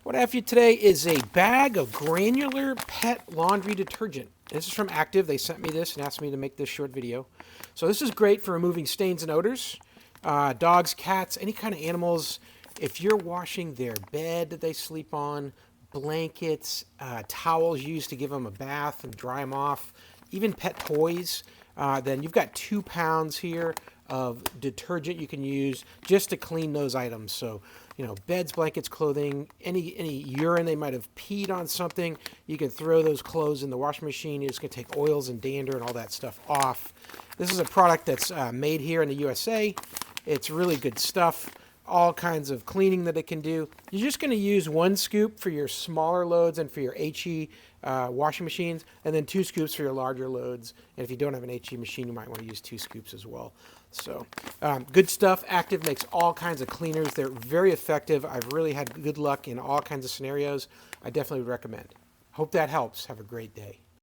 What I have for you today is a bag of granular pet laundry detergent. This is from Active. They sent me this and asked me to make this short video. So this is great for removing stains and odors. Dogs, cats, any kind of animals. If you're washing their bed that they sleep on, blankets, towels used to give them a bath and dry them off, even pet toys, then you've got 2 pounds here of detergent you can use just to clean those items. So, you know, beds, blankets, clothing, any urine they might have peed on something, you can throw those clothes in the washing machine. It's going to take oils and dander and all that stuff off. This is a product that's made here in the USA. It's really good stuff. All kinds of cleaning that it can do. You're just going to use 1 scoop for your smaller loads and for your HE washing machines, and then 2 scoops for your larger loads. And if you don't have an HE machine, you might want to use 2 scoops as well. So good stuff. Active makes all kinds of cleaners. They're very effective. I've really had good luck in all kinds of scenarios. I definitely would recommend. Hope that helps. Have a great day.